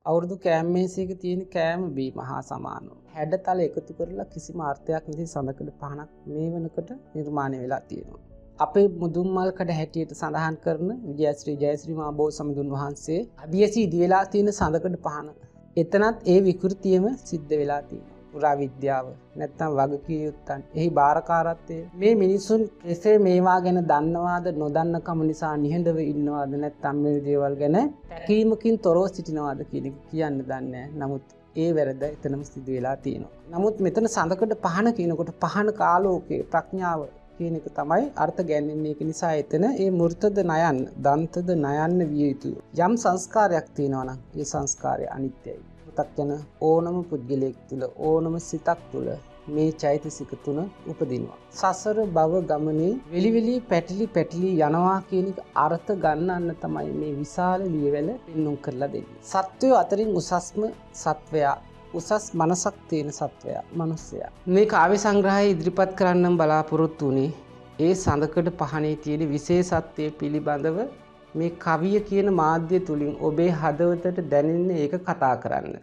අවුරුදු කෑම මේසයක තියෙන කෑම බීම හා සමානව. හැඩතල එකතු කරලා කිසිම අර්ථයක් නැති සඳකඩ පහනක් මේ වෙනකොට නිර්මාණය වෙලා තියෙනවා. අපේ මුදුන්මල්කඩ හැටියට සඳහන් කරන විජයශ්‍රී ජයශ්‍රී මහ බෝසතුන් වහන්සේ අභියසී ඉදි වෙලා තියෙන සඳකඩ පහන. එතනත් ඒ විකෘතියම සිද්ධ වෙලා තියෙනවා. පුරා විද්‍යාව නැත්තම් වගකිය යුත්තන් එහි භාරකාරත්වය මේ මිනිසුන් කෙසේ මේවා ගැන දන්නවාද නොදන්නකම නිසා නිහඬව ඉන්නවාද නැත්තම් මේ දේවල් ගැන තැකීමකින් තොරව සිටිනවාද කියන එක කියන්න දන්නේ නැහැ. නමුත් ඒ වැරද්ද එතනම සිදු වෙලා තියෙනවා. නමුත් මෙතන සඳකඩ පහන කියනකොට පහන කාලෝකයේ ප්‍රඥාව කියන එක තමයි අර්ථ ගැන්වෙන්නේ. ඒක නිසා එතන ඒ මූර්තද නයන්න, දන්තද නයන්න විය යුතුයි. යම් සංස්කාරයක් තියෙනවා නම් ඒ සංස්කාරය අනිත්‍යයි. යන ඕනම පුද්ගලයෙක් තුළ ඕනම සිතක් තුළ මේ චෛතසික තුන උපදිනවා. සසර භව ගමනේ වෙලිවෙලි පැටලි යනවා කියන එක අර්ථ ගන්නන්න තමයි මේ විශාල ලියවැල පෙන්වුම් කරලා දෙන්නේ. සත්වය අතරින් උසස්ම සත්වයා, උසස් මනසක් තියෙන සත්වයා, මිනිසයා. මේ කාව්‍ය සංග්‍රහය ඉදිරිපත් කරන්නම් බලාපොරොත්තු වුණේ ඒ සඳකඩ පහනේ තියෙන විශේෂත්වය පිළිබඳව මේ කවිය කියන මාධ්‍ය තුලින් ඔබේ හදවතට දැනෙන්නේ ඒක කතා කරන්න.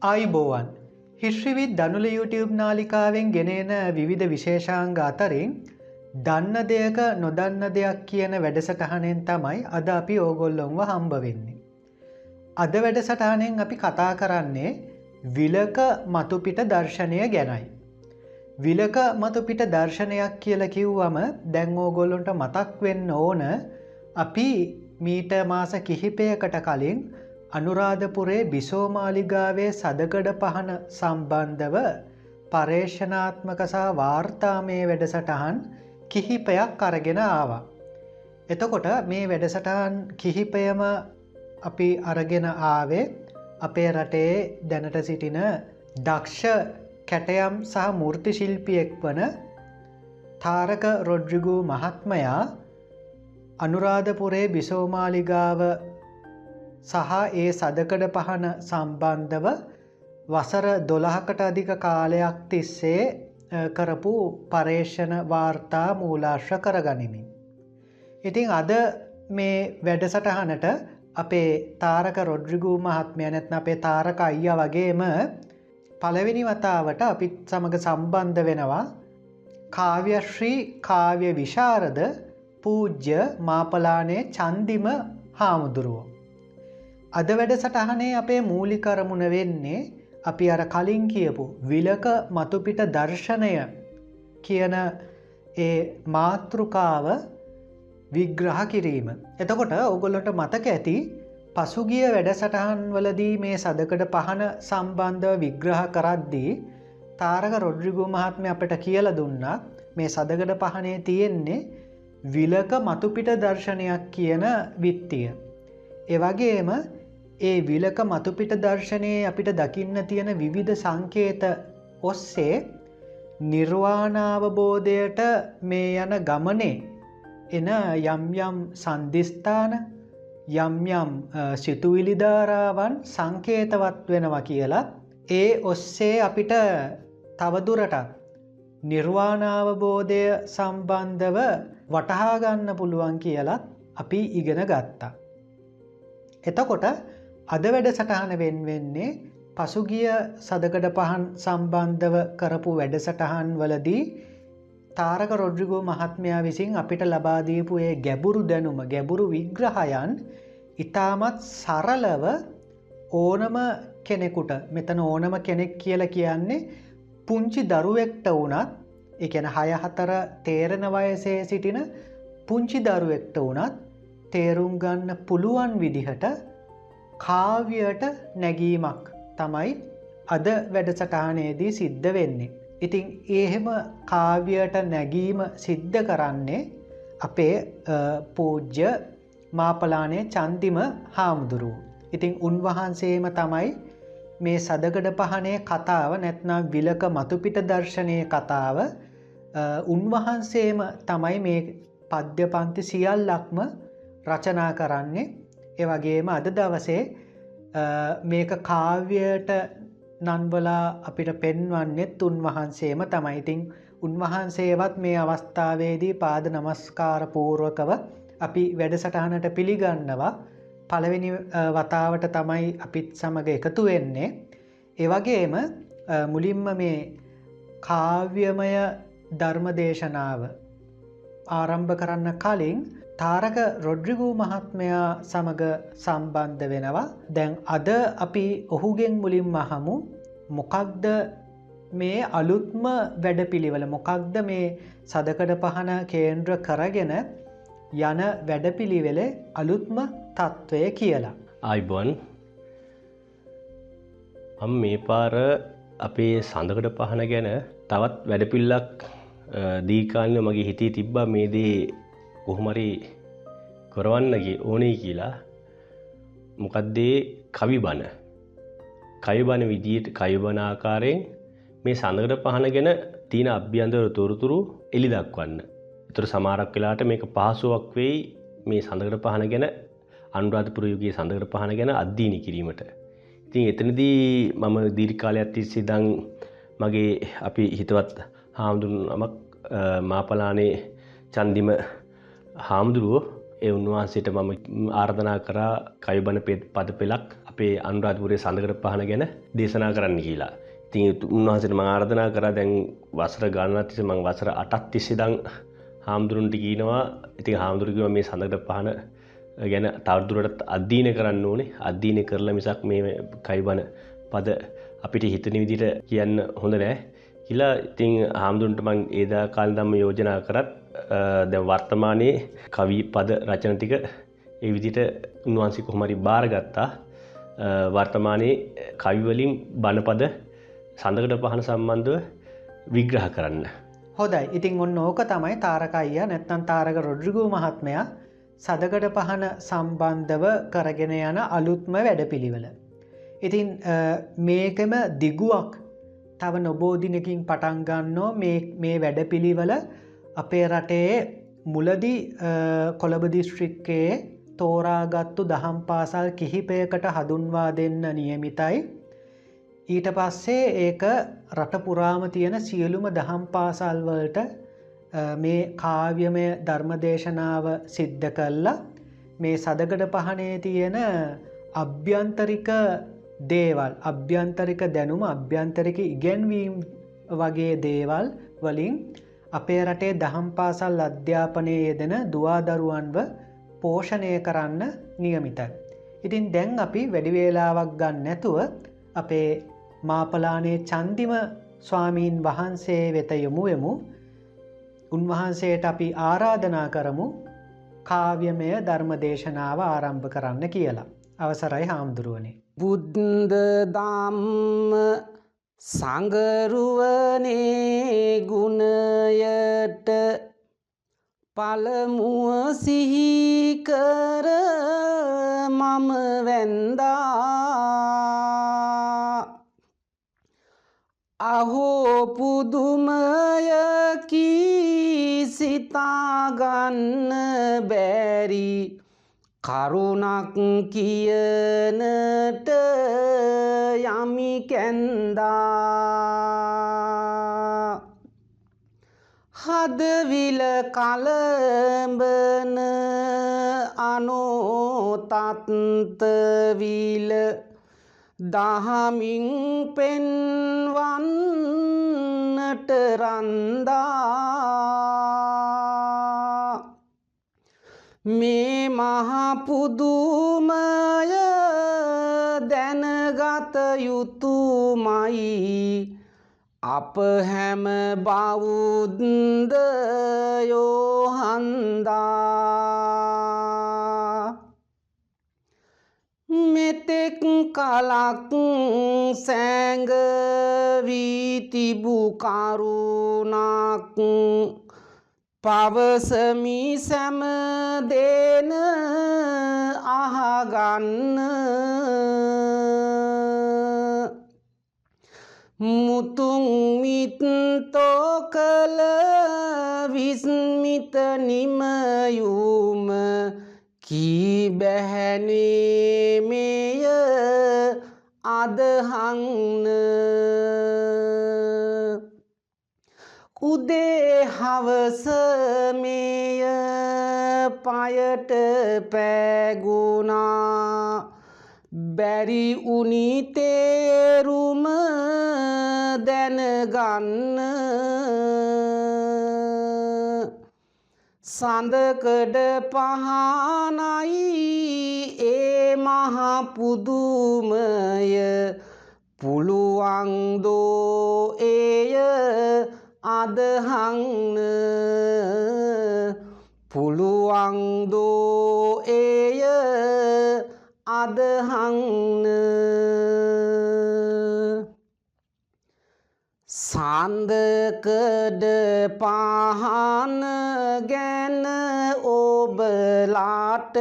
ආයුබෝවන් හිස්රිවිත් දනුල YouTube නාලිකාවෙන් ගෙනෙන විවිධ විශේෂාංග අතරින් දන්න දෙයක නොදන්න දෙයක් කියන වැඩසටහනෙන් තමයි අද අපි ඕගොල්ලොන්ව හම්බ වෙන්නේ. අද වැඩසටහනෙන් අපි කතා කරන්නේ විලක මතුපිට දර්ශනය ගැනයි. විලක මතුපිට දර්ශනයක් කියලා කිව්වම දැන් ඕගොල්ලොන්ට මතක් වෙන්න ඕන අපි මීට මාස කිහිපයකට කලින් අනුරාධපුරේ බිසෝමාලිගාවේ සදකඩ පහන සම්බන්ධව පර්යේෂණාත්මක සහ වාර්තාමය වැඩසටහන් කිහිපයක් අරගෙන ආවා. එතකොට මේ වැඩසටහන් කිහිපයම අපි අරගෙන ආවේ අපේ රටේ දැනට සිටින දක්ෂ කැටයම් සහ මූර්ති ශිල්පියෙක් වන තාරක රොඩ්රිගෝ මහත්මයා අනුරාධපුරේ බිසෝමාලිගාව සහ ඒ සදකඩ පහන සම්බන්ධව වසර 12කට අධික කාලයක් තිස්සේ කරපු පර්යේෂණ වාර්තා මූලාශ්‍ර කරගනිමින්. ඉතින් අද මේ වැඩසටහනට අපේ තාරක රොඩ්රිගෝ මහත්මයා නැත්නම් අපේ තාරක අයියා වගේම පළවෙනි වතාවට අපිත් සමග සම්බන්ධ වෙනවා කාව්‍යශ්‍රී කාව්‍ය විශාරද පූජ්‍ය මාපලානේ චන්දිම හාමුදුරුවෝ. අද වැඩසටහනේ අපේ මූලික අරමුණ වෙන්නේ අපි අර කලින් කියපු විලක මතුපිට දර්ශනය කියන ඒ මාතෘකාව විග්‍රහ කිරීම. එතකොට ඔයගොල්ලන්ට මතක ඇති පසුගිය වැඩසටහන් වලදී මේ සදකඩ පහන සම්බන්ධව විග්‍රහ කරද්දී තාරක රොඩ්රිගෝ මහත්මයා අපට කියලා දුන්නා මේ සදකඩ පහනේ තියෙන්නේ විලක මතුපිට දර්ශනයක් කියන විත්තිය. ඒ වගේම ඒ විලක මතුපිට දර්ශනයේ අපිට දකින්න තියෙන විවිධ සංකේත ඔස්සේ නිර්වාණාවබෝධයට මේ යන ගමනේ එන යම් යම් සන්දිස්ථාන යම් යම් සිතුවිලි ධාරාවන් සංකේතවත් වෙනවා කියලා ඒ ඔස්සේ අපිට තවදුරටත් නිර්වාණාවබෝධය සම්බන්ධව වටහා ගන්න පුළුවන් කියලා අපි ඉගෙන ගත්තා. එතකොට අද වැඩසටහන වෙන්නේ පසුගිය සදකඩ පහන් සම්බන්ධව කරපු වැඩසටහන් වලදී තාරක රොඩ්රිගෝ මහත්මයා විසින් අපිට ලබා දීපු ඒ ගැඹුරු දැනුම ගැඹුරු විග්‍රහයන් ඉතාමත් සරලව ඕනම කෙනෙකුට මෙතන ඕනම කෙනෙක් කියලා කියන්නේ පුංචි දරුවෙක්ට වුණත් ඒ කියන්නේ 6-4 තේරෙන වයසේ සිටින පුංචි දරුවෙක්ට වුණත් තේරුම් ගන්න පුළුවන් විදිහට කාව්‍යයට නැගීමක් තමයි අද වැඩසටහනේදී සිද්ධ වෙන්නේ. ඉතින් එහෙම කාව්‍යයට නැගීම සිද්ධ කරන්නේ අපේ පූජ්‍ය මාපලානේ චන්දිම හාමුදුරුවෝ. ඉතින් උන්වහන්සේම තමයි මේ සදකඩ පහනේ කතාව නැත්නම් විලක මතුපිට දර්ශනයේ කතාව උන්වහන්සේම තමයි මේ පද්‍ය පන්ති සියල්ලක්ම රචනා කරන්නේ. ඒ වගේම අද දවසේ මේක කාව්‍යයට නන්වලා අපිට පෙන්වන්නෙත් උන්වහන්සේම තමයි. ඉතින් උන්වහන්සේවත් මේ අවස්ථාවේදී පාද නමස්කාර පූර්වකව අපි වැඩසටහනට පිළිගන්නවා. පළවෙනි වතාවට තමයි අපිත් සමග එකතු වෙන්නේ. ඒ වගේම මුලින්ම මේ කාව්‍යමය ධර්මදේශනාව ආරම්භ කරන්න කලින් තාරක රොඩ්රිගෝ මහත්මයා සමග සම්බන්ධ වෙනවා. දැන් අද අපි ඔහුගෙන් මුලින්ම අහමු මොකක්ද මේ අලුත්ම වැඩපිළිවෙල, මොකක්ද මේ සදකඩ පහන කේන්ද්‍ර කරගෙන යන වැඩපිළිවෙල අලුත්ම තත්ත්වය කියලා. ආයිබෝන් මම මේ පාර අපේ සඳකඩ පහන ගැන තවත් වැඩපිළිවෙලක් දීර්ඝකාලීනව මගේ හිතේ තිබ්බා මේ දේ කොහොමරි කරවන්න ඕනේ කියලා. මොකද්ද කවිබන. කවිබන විදියට කවිබන ආකාරයෙන් මේ සඳකඩ පහන ගැන තියෙන අභ්‍යන්තර තොරතුරු එලි දක්වන්න. ඒතර සමහරක් වෙලාවට මේක පහසුවක් වෙයි මේ සඳකඩ පහන ගැන අනුරාධපුර යුගයේ සඳකඩ පහන ගැන අධ්‍යයනය කිරීමට. ඉතින් එතනදී මම දීර්ඝ කාලයක් තිස්සේ ඉඳන් මගේ අපි හිතවත් හාමුදුරුවෝ මාපලානේ චන්දිම හාමුදුරුවෝ ඒ උන්වහන්සේට මම ආරාධනා කරා කවිබන පද පෙළක් අපේ අනුරාධපුරයේ සඳකඩ පහන ගැන දේශනා කරන්න කියලා. ඉතින් උන්වහන්සේට මම ආරාධනා කරා දැන් වසර ගණනක් තිස්සේ මම වසර 8ක් තිස්සේ ඉඳන් හාමුදුරුවන්ට කියනවා. ඉතින් හාමුදුරුවෝ කිව්වා මේ සඳකඩ පහන ගැන තවදුරටත් අධ්‍යයනය කරන්න ඕනේ. අධ්‍යයනය කරලා මිසක් මේ කවිබන පද අපිට හිතන විදිහට කියන්න හොඳ නැහැ කියලා. ඉතින් හාමුදුරන්ට මම ඒදා කාලේ ධම්ම යෝජනා කරත් දැන් වර්තමානයේ කවි පද රචන ටික ඒ විදිහට උන්වහන්සේ කොහොම හරි බාරගත්තා. වර්තමානයේ කවි වලින් බණපද සඳකඩ පහන සම්බන්ධව විග්‍රහ කරන්න. හොඳයි. ඉතින් ඔන්න ඕක තමයි තාරක අයියා නැත්නම් තාරක රොඩ්රිගෝ මහත්මයා සදකඩ පහන සම්බන්ධව කරගෙන යන අලුත්ම වැඩපිළිවෙල. ඉතින් මේකම දිගුවක් තව නොබෝ දිනකින් පටන් ගන්නෝ මේ වැඩපිළිවෙල අපේ රටේ මුලදී කොළඹ දිස්ත්‍රික්කයේ තෝරාගත්තු දහම් පාසල් කිහිපයකට හඳුන්වා දෙන්න නියමිතයි. ඊට පස්සේ ඒක රට පුරාම තියෙන සියලුම දහම් පාසල් වලට මේ කාව්‍යමය ධර්මදේශනාව සිද්ධ කළා. මේ සදකඩ පහනේ තියෙන අභ්‍යන්තරික දේවල්, අභ්‍යන්තරික දැනුම, අභ්‍යන්තරික ඉගැන්වීම් වගේ දේවල් වලින් අපේ රටේ දහම් පාසල් අධ්‍යාපනයේ යෙදෙන දුවාදරුවන්ව පෝෂණය කරන්න නියමිතයි. ඉතින් දැන් අපි වැඩි වේලාවක් ගන්න නැතුව අපේ මාපලානේ චන්දිම ස්වාමීන් වහන්සේ වෙත යමු වෙමු. උන්වහන්සේට අපි ආරාධනා කරමු කාව්‍යමය ධර්මදේශනාව ආරම්භ කරන්න කියලා. අවසරයි හාමුදුරුවනේ. බුද්ධ ධම්ම සංගරුවනේ ගුණයට පළමුව සිහි කර මම වැන්දා. අහෝ පුදුමයකි සිතාගන්න බැරි කරුණක් කියනට යමි කැන්දා. හදවිල කලඹන අනෝතත්විල දහමින් පෙන්වන්නට රන්දා. මේ මහපුදුමය දැනගත යුතුමයි අප හැම බෞද්ධයෝ හන්දා. මෙතෙක් කලක් සැඟවී තිබූ කරුණක් පවසමි සැම දේන අහගන්න මුතුන් මිත්තෝ කළ විස්මිත නිමයුම කී බැහැනේ මෙය අදහන්න උදේ හවස මෙය පයට පැගුණා බැරි උනි තේරුම දැනගන්න සඳකඩ පහනයි ඒ මහ පුදුමය පුළුවන් දෝ එය අදහන්න පුළුවන් දෝ එය අදහන්න සඳකඩ පහන ගැන ඔබලාට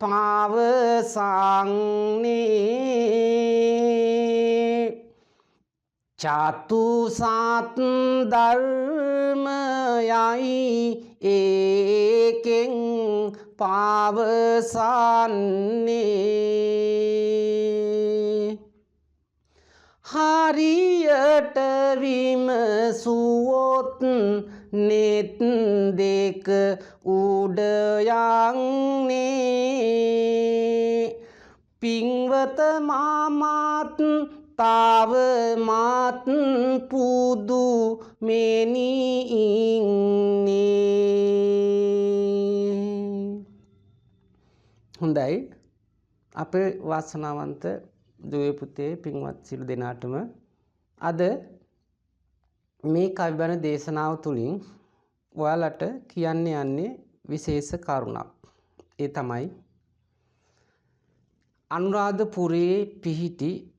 පවසන්නේ චතු සත් ධර්මයයි ඒකෙන් පවසන්නේ හරියට විමසුවොත් නෙත් දෙක උඩ යන්නේ පින්වත මාමත් තවමත් පුදු මෙනි ඉන්නේ හොඳයි අපේ වාසනාවන්ත දුවේ පුතේ පින්වත් සිළු දෙනාටම අද මේ කවිබන දේශනාව තුළින් ඔයාලට කියන්න යන්නේ විශේෂ කරුණක් ඒ තමයි අනුරාධපුරයේ පිහිටි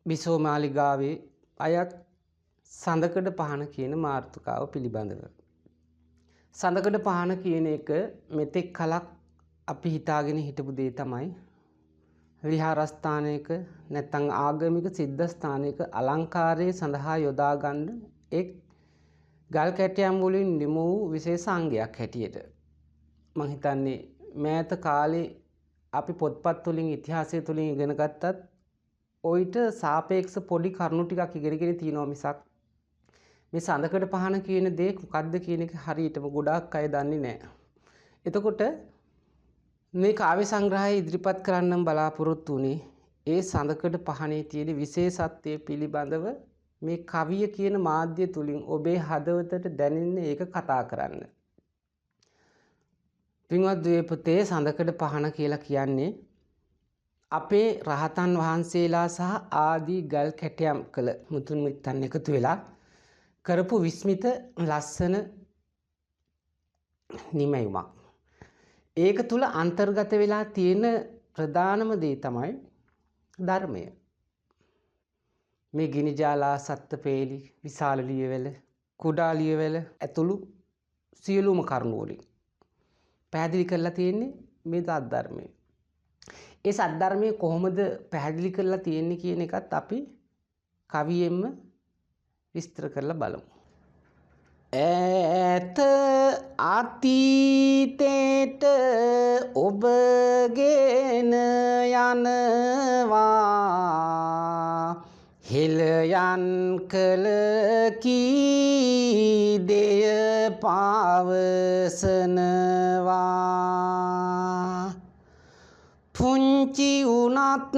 බිසෝමාලිගාවේ අයත් සඳකඩ පහන කියන මාතෘකාව පිළිබඳව සඳකඩ පහන කියන එක මෙතෙක් කලක් අපි හිතාගෙන හිටපු දේ තමයි විහාරස්ථානයක නැත්නම් ආගමික සිද්ධාස්ථානයක අලංකාරය සඳහා යොදා ගන්න එක් ගල් කැටයම් වලින් නිම වූ විශේෂාංගයක් හැටියට මම හිතන්නේ මෑත කාලේ අපි පොත්පත් වලින් ඉතිහාසය තුලින් ඉගෙන ගත්තත් ඔයිට සාපේක්ෂ පොඩි කරුණු ටිකක් ඉගෙනගෙන තියෙනවා මිසක් මේ සඳකඩ පහන කියන දේ මොකක්ද කියන එක හරියටම ගොඩාක් අය දන්නේ නැහැ. එතකොට මේ කාව්‍ය සංග්‍රහය ඉදිරිපත් කරන්නම් බලාපොරොත්තු වුණේ ඒ සඳකඩ පහනේ තියෙන විශේෂත්වය පිළිබඳව මේ කවිය කියන මාධ්‍ය තුලින් ඔබේ හදවතට දැනෙන්න ඒක කතා කරන්න. පින්වත් දුවේ පුතේ සඳකඩ පහන කියලා කියන්නේ අපේ රහතන් වහන්සේලා සහ ආදී ගල් කැටයම් කළ මුතුන් මිත්තන් එකතු වෙලා කරපු විස්මිත ලස්සන නිමැයුමක්. ඒක තුල අන්තර්ගත වෙලා තියෙන ප්‍රධානම දේ තමයි ධර්මය. මේ ගිනිජාලා සත්ත්වපේලි විශාල ලියවැල කුඩා ලියවැල ඇතුළු සියලුම කරුණු වලින් පැහැදිලි කරලා තියෙන්නේ මේ ධර්මය. ඒ සද්ධර්මයේ කොහොමද පැහැදිලි කරලා තියෙන්නේ කියන එකත් අපි කවියෙන්ම විස්තර කරලා බලමු. ඈත අතීතේට ඔබගෙන යනවා හෙළයන් කළ කී දෙය පවසනවා පුංචි උනත්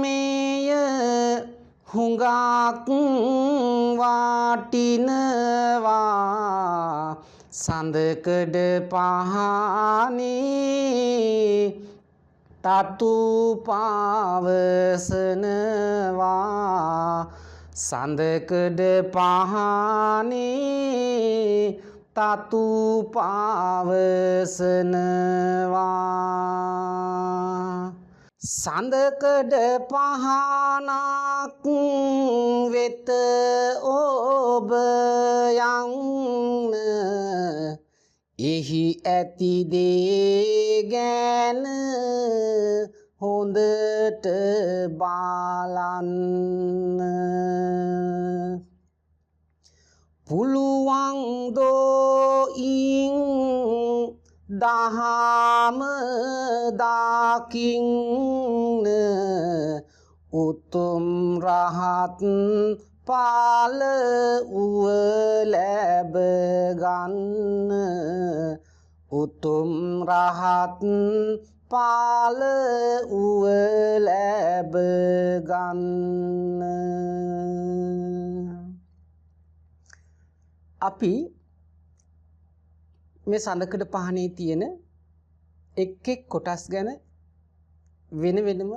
මේය හුඟක් වාටිනවා සඳකඩ පහනේ තතු පවසනවා සඳකඩ පහනේ තතු පවසනවා සඳකඩ පහනක් වෙත ඔබ යන්න එහි ඇති දේ ගැන හොඳට බලන්න පුළුවන් දෝයින් දහම දකින්න උතුම් රහත් පාල උව ලැබ ගන්න උතුම් රහත් පාල උව ලැබ ගන්න අපි මේ සඳකඩ පහනේ තියෙන එක් එක් කොටස් ගැන වෙන වෙනම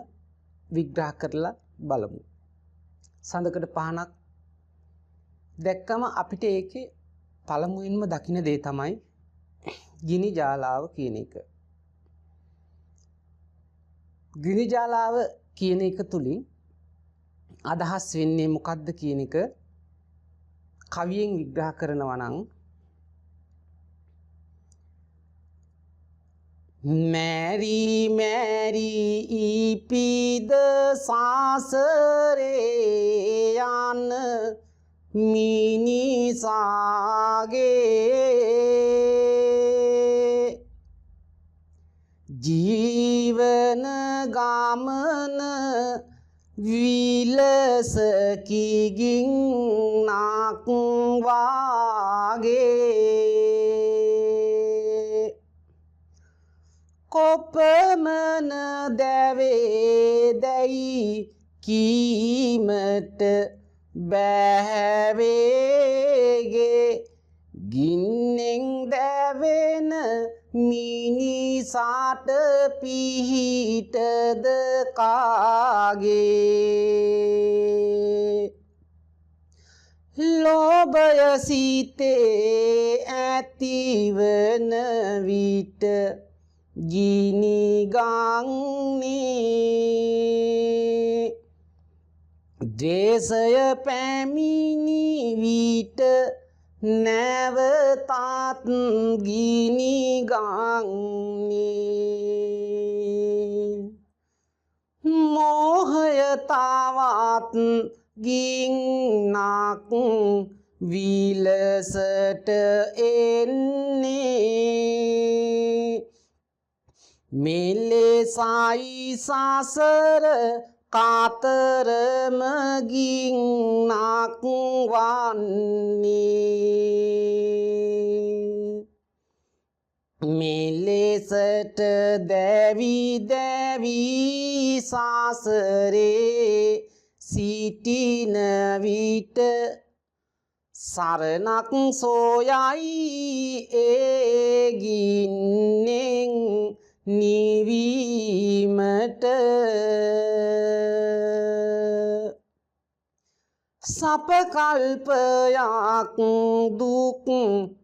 විග්‍රහ කරලා බලමු. සඳකඩ පහනක් දැක්කම අපිට ඒකේ පළමුවෙන්ම දකින්න දේ තමයි ගිනි ජාලාව කියන එක. ගිනි ජාලාව කියන එක තුලින් අදහස් වෙන්නේ මොකක්ද කියන එක කවියෙන් විග්‍රහ කරනවා නම් මැරි මැරි ඉපිද සාසරේ යන මිනිසාගේ ජීවන ගමන විලසකිගින් නක් වාගේ කොපමණ දැවේ දැයි කීමට බැහැවේගේ ගින්නෙන් දැවෙන මිනිසාට පිහිටද කාගේ ලෝභය සිතේ ඇතිවන විට ගිනි ගන්නේ ද්වේෂය පැමිණි විට නැවතත් ගිනි ගන්නේ මෝහය තවත් ගින්නක් විලසට එන්නේ මෙලෙසයි සසර කාතරම ගින්නක් වන්නේ මෙලෙසට දැවි දැවි සසරේ සිටින විට සරණක් සොයයි ඒ ගින්නෙන් නිවීමට සපකල්පයක් දුක්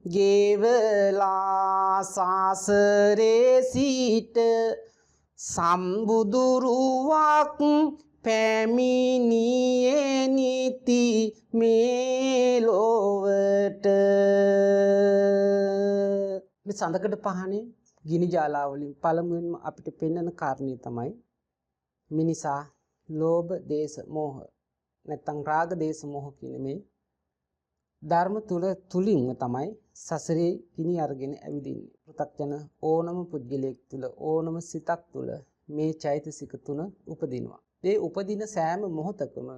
ගෙවලා සසරේ සිට සම්බුදුරුවක් පැමිණියේ නිති මේ ලොවට මේ සඳකඩ පහනේ ගිනි ජාලාව වලින් පළමුවෙන්ම අපිට පෙන්වන කාරණේ තමයි මිනිසා ලෝභ දේශ මොහ නැත්නම් රාග දේශ මොහ කියන මේ ධර්ම තුලින්ම තමයි සසරේ ගිනි අරගෙන ඇවිදින්නේ. පෘථග්ජන ඕනම පුද්ගලයෙක් තුල ඕනම සිතක් තුල මේ චෛතසික තුන උපදිනවා. ඒ උපදින සෑම මොහොතකම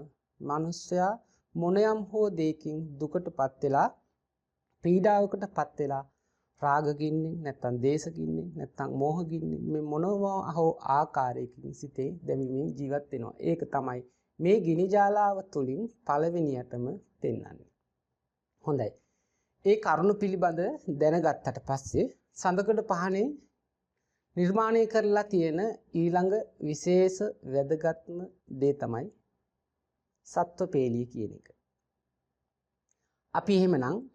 මිනිසයා මොනියම් හෝ දෙයකින් දුකටපත් වෙලා පීඩාවකටපත් වෙලා රාග ගින්නෙන් නැත්නම් දේශ ගින්නෙන් නැත්නම් මෝහ ගින්නෙන් මේ මොනවා හෝ ආකාරයකින් සිතේ දැවීමෙන් ජීවත් වෙනවා. ඒක තමයි මේ ගිනි ජාලාව තුලින් පළවෙනියටම පෙන්වන්නේ. හොඳයි. ඒ කරුණු පිළිබඳ දැනගත්තට පස්සේ සඳකඩ පහනේ නිර්මාණය කරලා තියෙන ඊළඟ විශේෂ වැදගත්ම දේ තමයි සත්වපේලිය කියන එක. අපි එහෙමනම්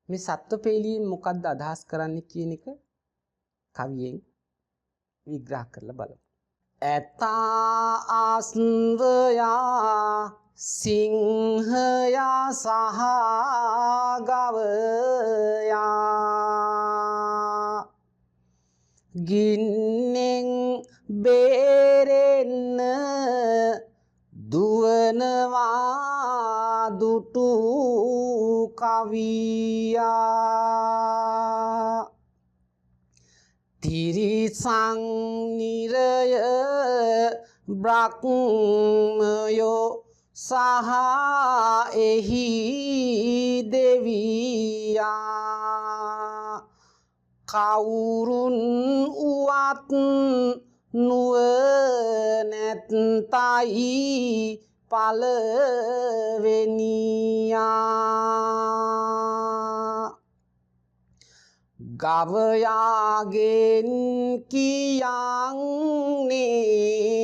මේ සත්වපේලියෙන් මොකක්ද අදහස් කරන්නේ කියන එක කවියෙන් විග්‍රහ කරලා බලමු. ඇතා අස්වයා සිංහයා සහ ගවයා ගින්නෙන් බේරෙන්න දුවනවා දුටු කවියා තිරිසං නිරය බ්‍රහ්මයෝ සහ එහි දෙවියා කවුරුන් උවත් නුවණැත්තයි පළවෙනියා ගවයාගෙන් කියන්නේ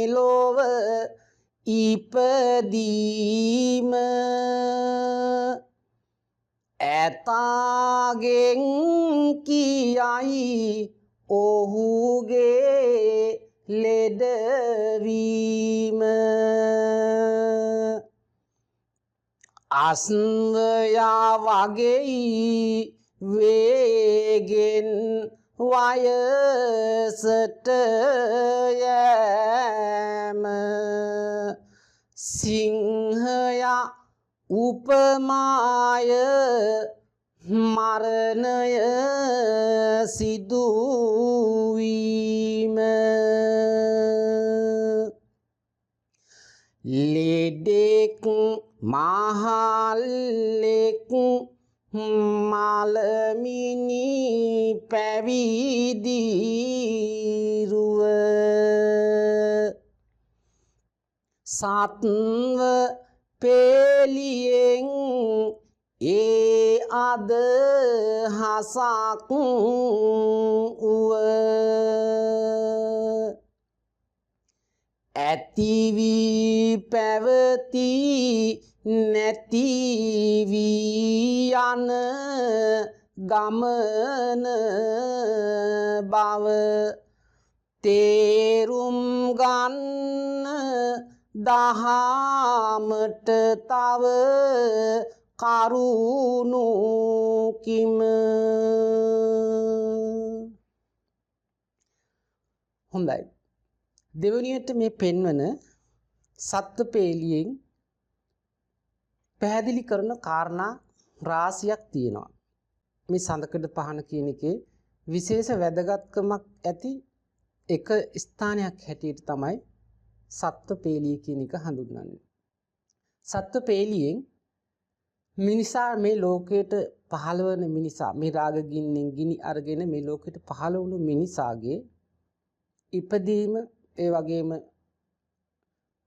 ලොව ඉපදීම ඇතාගෙන් කියයි ඔහුගේ ලෙඩවීම අස්වයා වගෙයි වේගෙන් වයසට යෑම සිංහයා උපමාය මරණය සිදුවීම ලෙඩෙක් මහල්ලෙක් මලමිනි පැවිදිරුව සත්ව පෙළියෙන් ඒ අදහසක් වුව ඇතිවී පැවති නැතිවී යන ගමන බව තේරුම් ගන්න දහමට තව කරුණු කිම හොඳයි දෙවනියට මේ පෙන්වන සත්ත්වපේලියෙන් පැහැදිලි කරන කාරණා රාශියක් තියෙනවා මේ සඳකඩ පහන කියන එකේ විශේෂ වැදගත්කමක් ඇති එක ස්ථානයක් හැටියට තමයි සත්ත්වපේලිය කියන එක හඳුන්වන්නේ සත්ත්වපේලියෙන් මිනිසා මේ ලෝකයට පහළ වන මිනිසා මේ රාග ගින්නෙන් ගිනි අරගෙන මේ ලෝකයට පහළ වුණු මිනිසාගේ ඉපදීම ඒ වගේම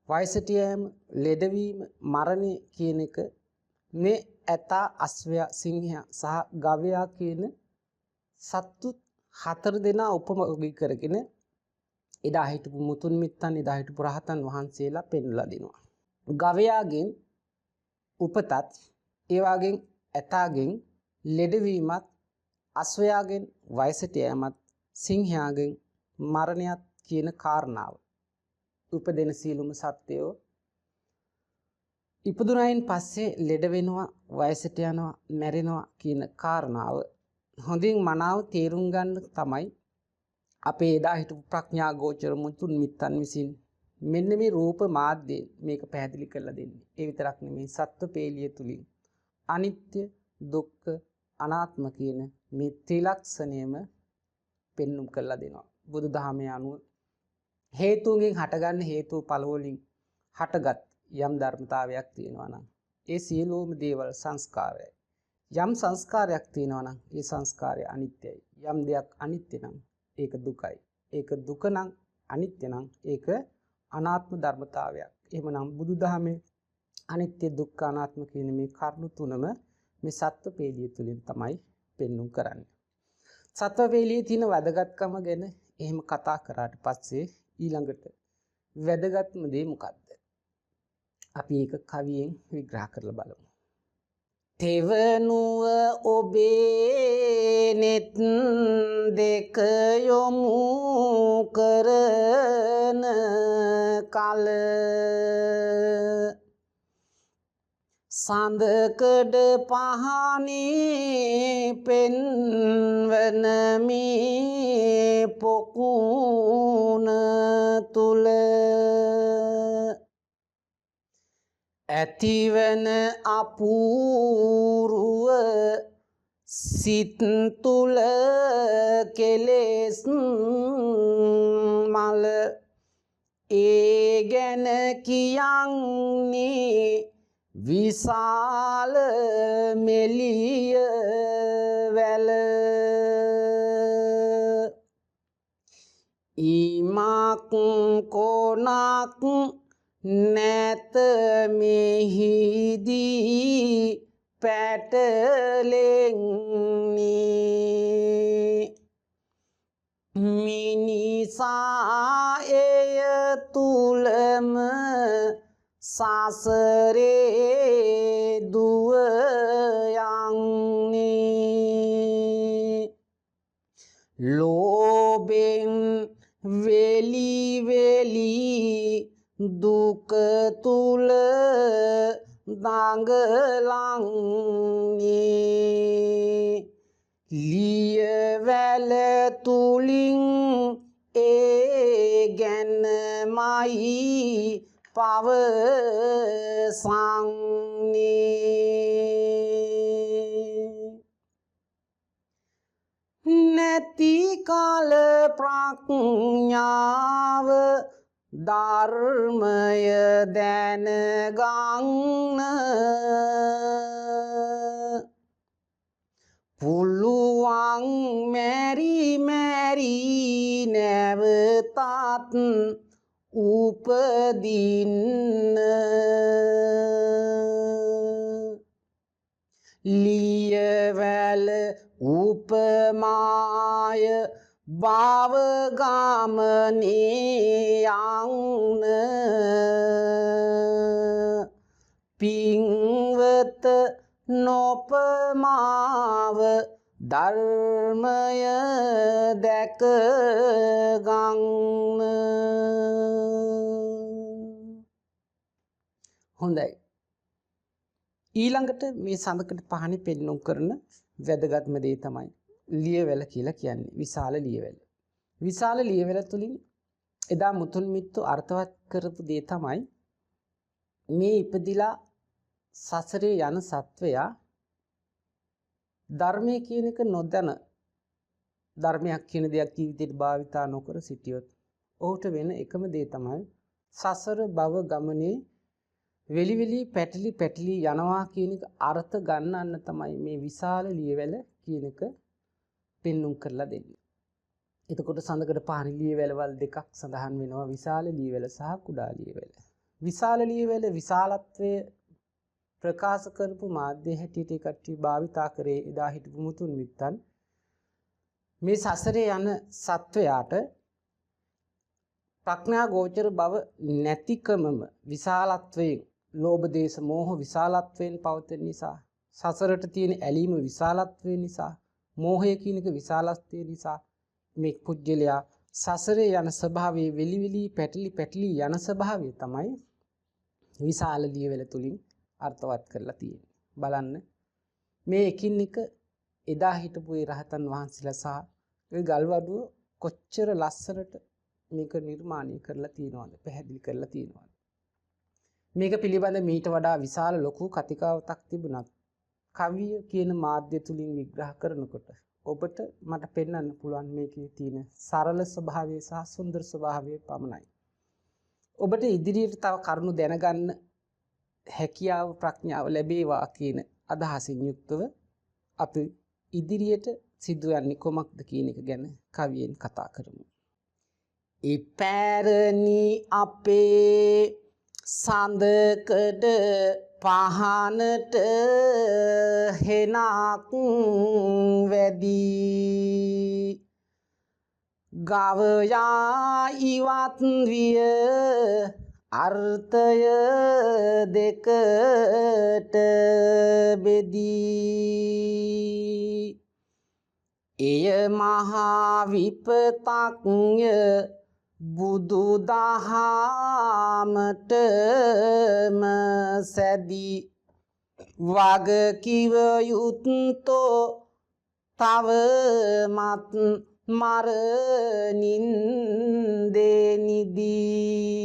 වයසට යෑම ලෙඩවීම මරණය කියන එක මේ ඇතා අස්වැය සිංහයා සහ ගවයා කියන සත්තු හතර දෙනා උපමගී කරගෙන එදා හිටපු මුතුන් මිත්තන් එදා හිටපු රහතන් වහන්සේලා පෙන්වලා දෙනවා ගවයාගෙන් උපතත් ඒ වගේම ඇතාගෙන් ලෙඩවීමත් අස්වැයාගෙන් වයසට යෑමත් සිංහයාගෙන් මරණයත් කියන කාරණාව උපදින සියලුම සත්වයෝ ඉපදුනයින් පස්සේ ලෙඩ වෙනවා වයසට යනවා මැරෙනවා කියන කාරණාව හොඳින් මනාව තේරුම් ගන්න තමයි අපේ එදා හිටපු ප්‍රඥා ගෝචර මුතුන් මිත්තන් විසින් මෙන්න මේ රූප මාධ්‍යයෙන් මේක පැහැදිලි කරලා දෙන්නේ. ඒ විතරක් නෙමෙයි සත්ත්වපේලිය තුලින් අනිත්‍ය දුක්ඛ අනාත්ම කියන මේ ත්‍රිලක්ෂණයම පෙන්눔 කරලා දෙනවා. බුදුදහමේ අනුව හේතුන්ගෙන් හටගන්න හේතු ඵල වලින් හටගත් යම් ධර්මතාවයක් තියෙනවා නම් ඒ සියලුම දේවල් සංස්කාරයයි. යම් සංස්කාරයක් තියෙනවා නම් ඒ සංස්කාරය අනිත්‍යයි. යම් දෙයක් අනිත්‍ය නම් ඒක දුකයි. ඒක දුක නම් අනිත්‍ය නම් ඒක අනාත්ම ධර්මතාවයක්. එහෙමනම් බුදුදහමේ අනිත්‍ය දුක්ඛ අනාත්ම කියන මේ කරුණු තුනම මේ සත්ත්වපේලිය තුලින් තමයි පෙන්눔 කරන්නේ. සත්ත්වපේලියේ තියෙන වැදගත්කම ගැන එහෙම කතා කරාට පස්සේ ඊළඟට වැදගත්ම දේ මොකක්ද? අපි ඒක කවියෙන් විග්‍රහ කරලා බලමු. තෙවනුව ඔබේ නෙත් දෙක යොමු කරන කල සඳකඩ පහනේ පෙන්වන මේ පොකුණ තුල ඇතිවන අපූරුව සිත් තුල කෙලෙස් මල ඒ ගැන කියන්නේ විශාල මෙලිය වැල ඊමක් කොනක් නැත මෙහිදී පැටලෙන්නේ මිනිසා එය තුලම සසරේ දුව යන්නේ ලෝභෙන් වෙලි වෙලි දුක තුල දඟලන්නේ ලියවැල තුලින් ඒ ගැනමයි පවසන්නේ නැති කල ප්‍රඥාව ධර්මය දැනගන්න පුළුවන් මෙරි මෙරි නැවතත් උපදින්න ලියවැල උපමාය භව ගමනේ යන්න පින්වත නොපමාව ධර්මය දැක ගන්න හොඳයි ඊළඟට මේ සඳකඩ පහනේ පෙන්වුම් කරන වැදගත්ම දේ තමයි ලියවැල කියලා කියන්නේ විශාල ලියවැල. විශාල ලියවැල තුලින් එදා මුතුන් මිත්තු අර්ථවත් කරපු දේ තමයි මේ ඉපදිලා සසරේ යන සත්වයා ධර්මයේ කියන එක නොදැන ධර්මයක් කියන දෙයක් ජීවිතේට භාවිතා නොකර සිටියොත් ඔහුට වෙන එකම දේ තමයි සසර භව ගමනේ වෙලි වෙලි පැටලි පැටලි යනවා කියන එක අර්ථ ගන්නන්න තමයි මේ විශාල ලියවැල කියන එක පෙන්눔 කරලා දෙන්නේ. එතකොට සඳකඩ පහනේ ලියවැලවල් දෙකක් සඳහන් වෙනවා විශාල ලියවැල සහ කුඩා ලියවැල. විශාල ලියවැල විශාලත්වය ප්‍රකාශ කරපු මාධ්‍ය හැටියට කට්ටිය භාවිතා කරේ එදා හිටපු මුතුන් මිත්තන් මේ සසරේ යන සත්වයාට ප්‍රඥා ගෝචර බව නැතිකමම විශාලත්වයෙන් ලෝභ දේශ මෝහ විශාලත්වයෙන් පවතින නිසා සසරට තියෙන ඇලීම විශාලත්වය නිසා මෝහය කියන එක විශාලත්වය නිසා මේ පුජ්‍යලයා සසරේ යන ස්වභාවයේ වෙලි වෙලි පැටලි පැටලි යන ස්වභාවය තමයි විශාල ලියවැල තුලින් අර්ථවත් කරලා තියෙන්නේ. බලන්න මේ එකින් එක එදා හිටපු ඒ රහතන් වහන්සේලා සහ ඒ ගල්වඩුව කොච්චර ලස්සනට මේක නිර්මාණය කරලා තියෙනවද පැහැදිලි කරලා තියෙනවද මේක පිළිබඳ මීට වඩා විශාල ලොකු කතිකාවතක් තිබුණත් කවිය කියන මාධ්‍ය තුලින් විග්‍රහ කරනකොට ඔබට මට පෙන්වන්න පුළුවන් මේකේ තියෙන සරල ස්වභාවය සහ සුන්දර ස්වභාවය පමණයි. ඔබට ඉදිරියට තව කරුණු දැනගන්න හැකියාව ප්‍රඥාව ලැබේවා කියන අදහසින් යුක්තව අපි ඉදිරියට සිදුවන්නේ කොමක්ද කියන එක ගැන කවියෙන් කතා කරමු. ඉපැරණි අපේ සඳකඩ පහනට හෙනක් වැඩි ගවයා ඉවත් විය අර්ථය දෙකට බෙදී එය මහා විපතක්ය බුදු දහමටම සැදී වගකිව යුත්තෝ තවමත් මරණින් දෙනිදී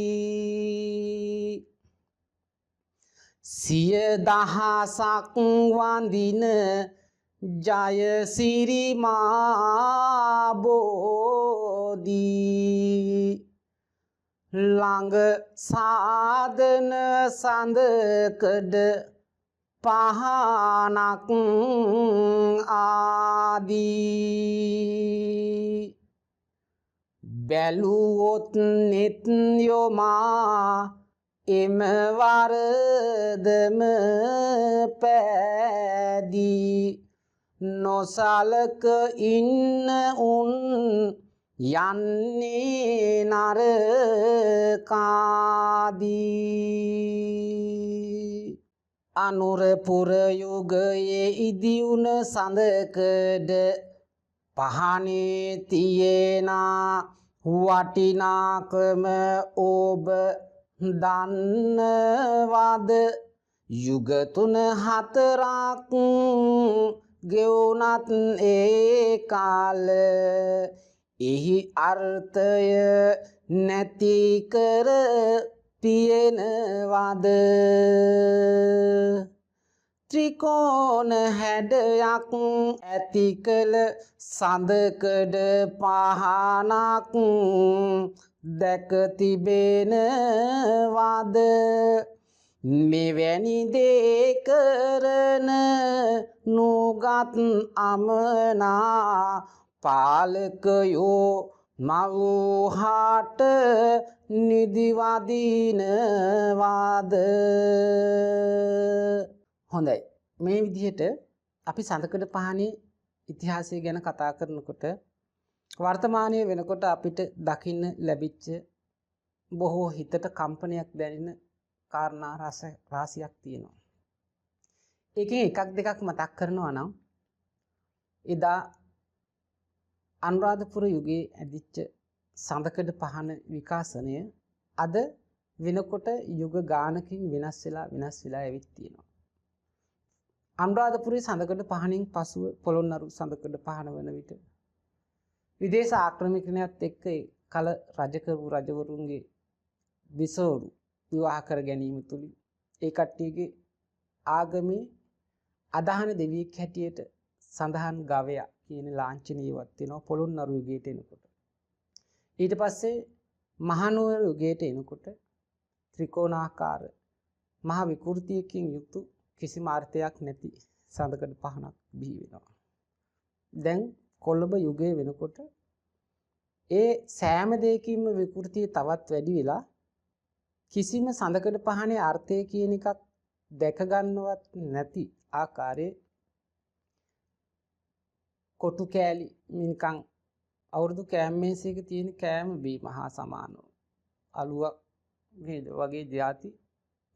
සිය දහසක් වඳින ජයසිරි මා බෝධී ළඟ සාදන සඳකඩ පහනක් ආදී බැලුවොත් නෙත් යොමා එම වරදම පෑදී නොසලක ඉන්න උන් යන්නේ නරකාදී අනුරපුර යුගයේ ඉදිවුන සඳකඩ පහනේ තියෙනා වටිනාකම ඔබ දන්නවද යුග 3-4ක් ගෙවුනත් ඒ කාල එහි අර්ථය නැති කර තියෙනවද ත්‍රිකෝණ හැඩයක් ඇති කළ සඳකඩ පහනක් දැක තිබෙනවද මෙවැනි දේ කරන නුගත් අමනා පාලකයෝ මවුහාට නිදිවදිනවාද හොඳයි මේ විදිහට අපි සඳකඩ පහනේ ඉතිහාසය ගැන කතා කරනකොට වර්තමානයේ වෙනකොට අපිට දකින්න ලැබිච්ච බොහෝ හිතට කම්පනයක් දැනෙන කාරණා රාශියක් තියෙනවා. ඒකෙන් එකක් දෙකක් මතක් කරනවා නම් එදා අනුරාධපුර යුගයේ ඇදිච්ච සඳකඩ පහන විකාශනය අද වෙනකොට යුග ගානකින් වෙනස් වෙලා ඇවිත් තියෙනවා. අනුරාධපුරයේ සඳකඩ පහනින් පසුව පොළොන්නරු සඳකඩ පහන වන විට විදේශ ආක්‍රමණයත් එක්ක කල රජකරු රජවරුන්ගේ විසෝරු විවාහ කර ගැනීම තුලින් ඒ කට්ටියගේ ආගමේ අදහන දෙවියෙක් හැටියට සඳහන් ගවයා කියන ලාංඡනීයවත් වෙනවා පොළොන්නරු යුගයට එනකොට. ඊට පස්සේ මහනුවර යුගයට එනකොට ත්‍රිකෝණාකාර මහ විකෘතියකින් යුතු කිසිම අර්ථයක් නැති සඳකඩ පහනක් බිහි වෙනවා. දැන් කොළඹ යුගයේ වෙනකොට ඒ සෑම දෙයකින්ම විකෘතිය තවත් වැඩි වෙලා කිසිම සඳකඩ පහනේ අර්ථය කියන එකක් දැක ගන්නවත් නැති ආකාරයේ කොටු කෑලි නිකන් අවුරුදු කෑම මේසයක තියෙන කෑම බීම හා සමානව අලුවක් වගේ જાති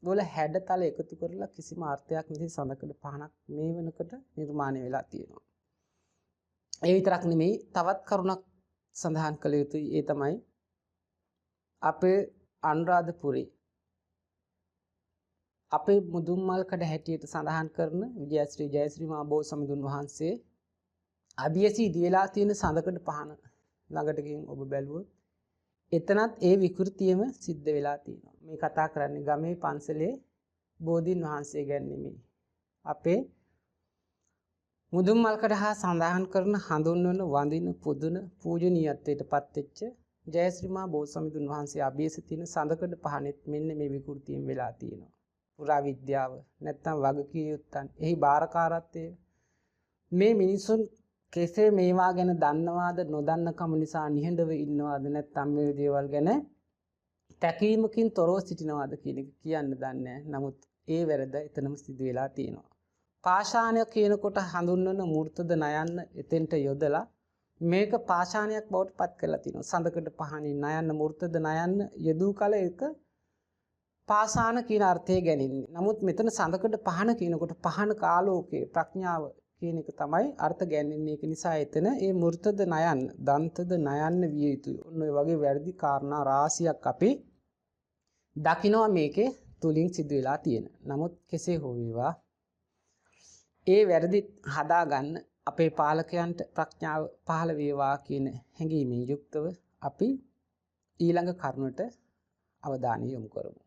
වල හැඩතල එකතු කරලා කිසිම අර්ථයක් නැති සඳකඩ පහනක් මේ වෙනකොට නිර්මාණය වෙලා තියෙනවා. ඒ විතරක් නෙමෙයි තවත් කරුණක් සඳහන් කළ යුතුයි. ඒ තමයි අපේ අනුරාධපුරේ අපේ මුදුන්මල්කඩ හැටියට සඳහන් කරන විජයශ්‍රී ජයශ්‍රී මහ බෝසමිඳුන් වහන්සේ අභියසී දියලා තියෙන සඳකඩ පහන ළඟට ගිහින් ඔබ බැලුවොත් එතනත් ඒ විකෘතියම සිද්ධ වෙලා තියෙනවා. මේ කතා කරන්නේ ගමේ පන්සලේ බෝධීන් වහන්සේ ගැන නෙමෙයි. අපේ මුදුන්මල්කඩ හා සඳහන් කරන හඳුන්වන වඳින පුදුන පූජනීයත්වයට පත්වෙච්ච ජයශ්‍රී මහ බෝසමිඳුන් වහන්සේ අභියසී තියෙන සඳකඩ පහනෙත් මෙන්න මේ විකෘතියෙන් වෙලා තියෙනවා. පුරා විද්‍යාව නැත්තම් වගකිය යුත්තන් එහි බාරකාරත්වය මේ මිනිසුන් කෙසේ මේවා ගැන දන්නවාද නොදන්නකම නිසා නිහඬව ඉන්නවාද නැත්නම් මේ දේවල් ගැන තැකීමකින් තොරව සිටිනවාද කියන එක කියන්න දන්නේ නමුත් ඒ වැරද්ද එතනම සිදු වෙලා තියෙනවා. පාෂාණය කියනකොට හඳුන්වන මූර්තද නයන්න එතෙන්ට යොදලා මේක පාෂාණයක් බවට පත් කරලා තියෙනවා. සඳකඩ පහනින් නයන්න මූර්තද නයන්න යෙදූ කල එක පාසාන කියන අර්ථය ගැනෙන්නේ. නමුත් මෙතන සඳකඩ පහන කියනකොට පහන කාලෝකයේ ප්‍රඥාව කියන එක තමයි අර්ථ ගැන්වෙන්නේ. ඒක නිසා එතන ඒ මූර්තද නයන්න, දන්තද නයන්න විය යුතුයි. ඔන්න ඔය වගේ වැරදි කාරණා රාශියක් අපි දකිනවා මේකේ තුලින් සිදු වෙලා තියෙන. නමුත් කෙසේ හෝ වේවා ඒ වැරදි හදාගන්න අපේ පාලකයන්ට ප්‍රඥාව පහළ වේවා කියන හැඟීමෙන් යුක්තව අපි ඊළඟ කරුණට අවධානය යොමු කරමු.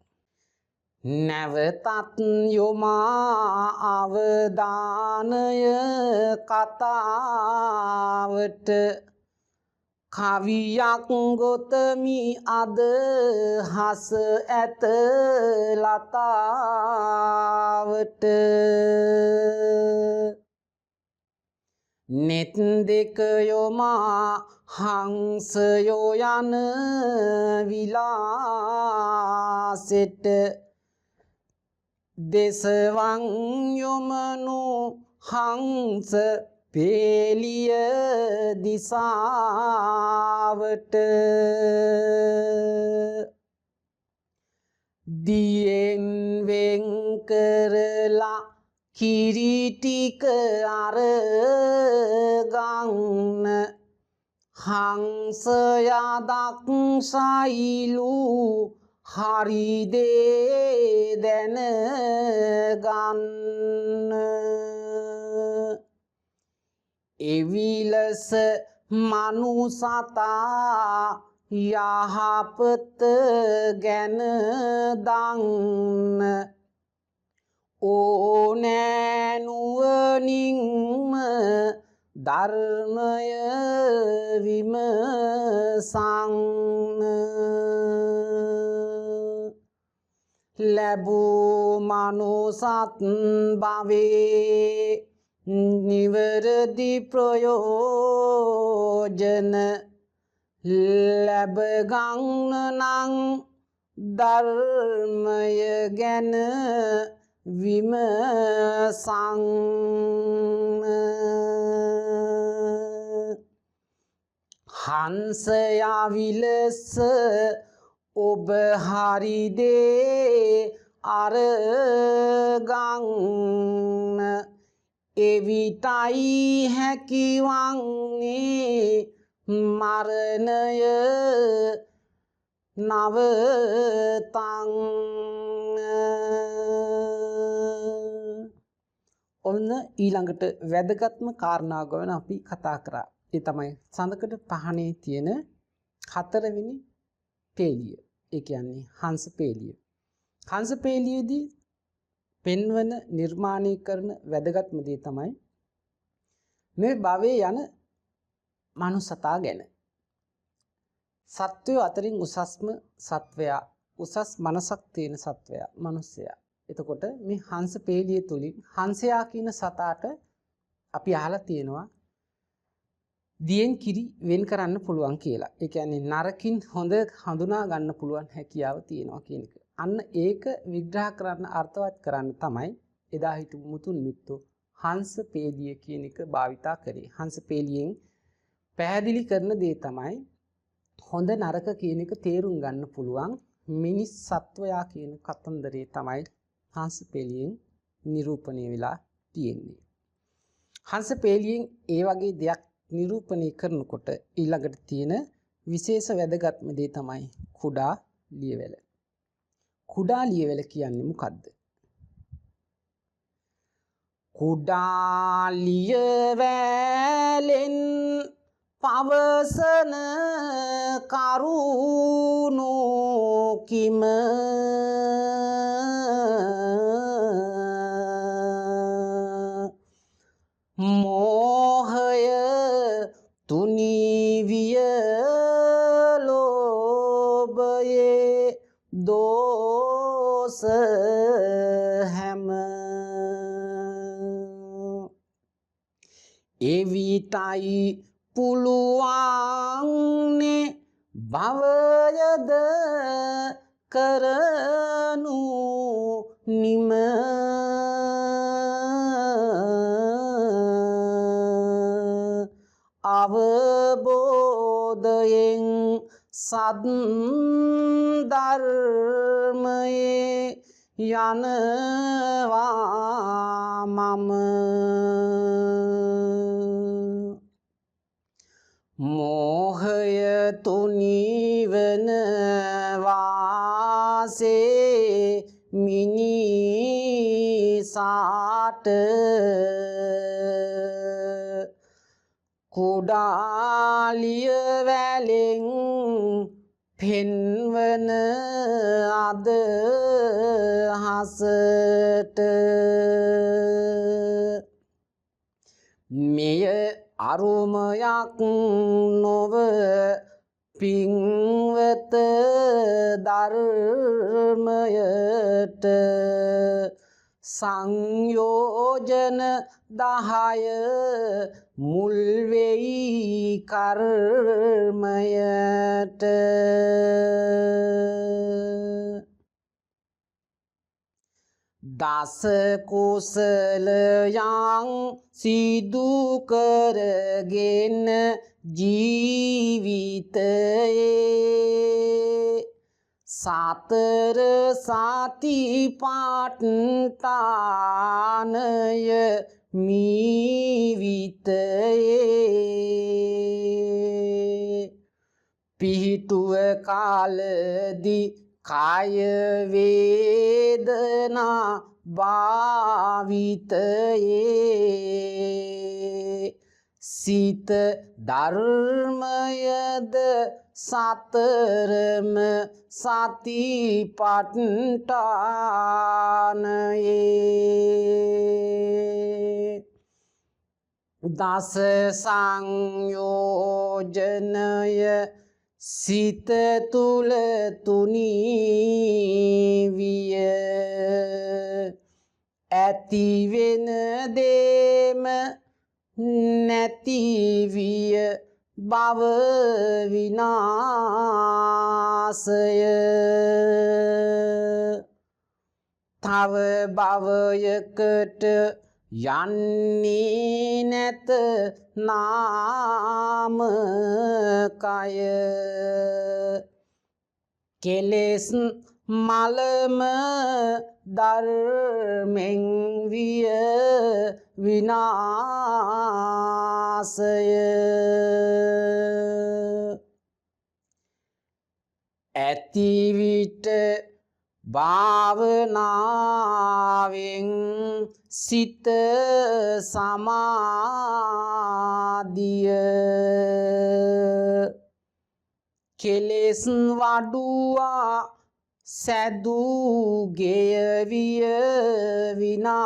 නැවතත් යොමා අවධානය කතාවට කවියක් ගොතමි අදහස ඇත ලතාවට නෙත් දෙක යොමා හංසයෝ යන විලාසෙට දෙසවන් යොමනු හංස පේලිය දිසාවට දියෙන් වෙන් කරලා කිරිටික අරගන්න හංසයා දක්ෂයිලු හරිදේ දැනගන්න එවිලස මනුසතා යහපත ගැන දන්න ඕනෑනුවනින්ම ධර්මය විමසන්න ලැබූ මනුසත් භවේ නිවරදි ප්‍රයෝජන ලැබගන්න නං ධර්මය ගැන විමසන්න හංසයා විලස ඔබ හරිදේ අරගන්න එවිටයි හැකිවන්නේ මරණය නවතන්න ඔන්න ඊළඟට වැදගත්ම කාරණාව ගැන අපි කතා කරා. ඒ තමයි සඳකඩ පහනේ තියෙන 4 වෙනි පේලිය. ඒ කියන්නේ හංස පේලිය. හංස පේලියේදී පෙන්වන නිර්මාණය කරන වැදගත්ම දේ තමයි මේ භවයේ යන මනුසතා ගැන. සත්වය අතරින් උසස්ම සත්වයා, උසස් මනසක් තියෙන සත්වයා, මිනිසයා. එතකොට මේ හංස පේලිය තුලින් හංසයා කියන සතාට අපි අහලා තියෙනවා දියෙන් කිරි වෙන් කරන්න පුළුවන් කියලා. ඒ කියන්නේ නරකින් හොඳ හඳුනා ගන්න පුළුවන් හැකියාව තියෙනවා කියන එක. අන්න ඒක විග්‍රහ කරන්න අර්ථවත් කරන්න තමයි එදා හිටපු මුතුන් මිත්තෝ හංස පේලිය කියන එක භාවිතා කරේ. හංස පේලියෙන් පැහැදිලි කරන දේ තමයි හොඳ නරක කියන එක තේරුම් ගන්න පුළුවන් මිනිස් සත්වයා කියන කතන්දරේ තමයි හංස පේලියෙන් නිරූපණය වෙලා තියෙන්නේ. හංස පේලියෙන් ඒ වගේ දෙයක් නිරූපණය කරනකොට ඊළඟට තියෙන විශේෂ වැදගත්ම දේ තමයි කුඩා ලියවැල. කුඩා ලියවැල කියන්නේ මොකද්ද? කුඩා ලියවැලෙන් පවසන කරුණු කිම මෝහය තුනීවිය ලෝභයේ දෝස හැම එවිටයි පුළුවන්නේ භවයද කරනු නිම අවබෝධයෙන් සත් ධර්මයේ යනවා මම මෝහය තුනිවන වාසේ මිනිසාට කුඩාලිය වැලෙන් පෙන්වන අදහසට මෙය අරුමයක් නොව පින්වත ධර්මයට සංයෝජන 10 මුල් වෙයි කර්මයට දස කුසලයන් සිදු කරගෙන ජීවිතයේ සතර සතිපට්ඨානය මීවිතයේ පිහිටුව කාලදී කාය වේදනා භාවිතයේ සිත ධර්මයද සතරම සතිපට්ඨානයේ දස සංයෝජනය සිත තුල තුනී විය ඇති වෙන දේම නැති විය භව විනාශය තව භවයකට යන්නේ නැත නාමකය කෙලෙස් මලම ධර්මෙන් විය විනාශය ඇති විට භාවනාවෙන් සිත සමාධිය කෙලෙස් වඩුවා සැදූ ගෙය විය විනාශය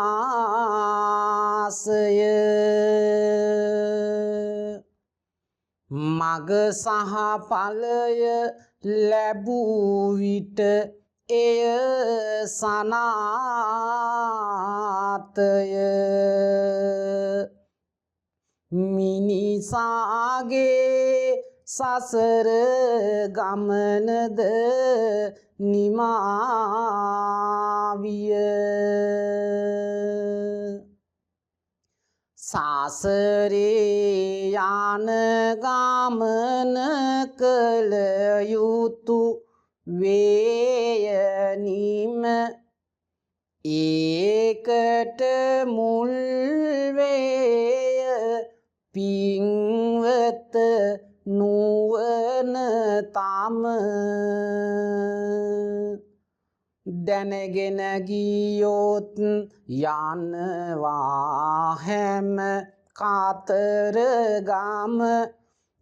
මග සහ ඵලය ලැබූ විට එය සනාතය මිනිසාගේ සසර ගමනද නිමාවිය සාසරේ යාන ගමන කළ යුතු වේයනිම ඒකට මුල් වේය පින්වත නුවණ තම දැනගෙන ගියොත් යනවා හැම කාතරගම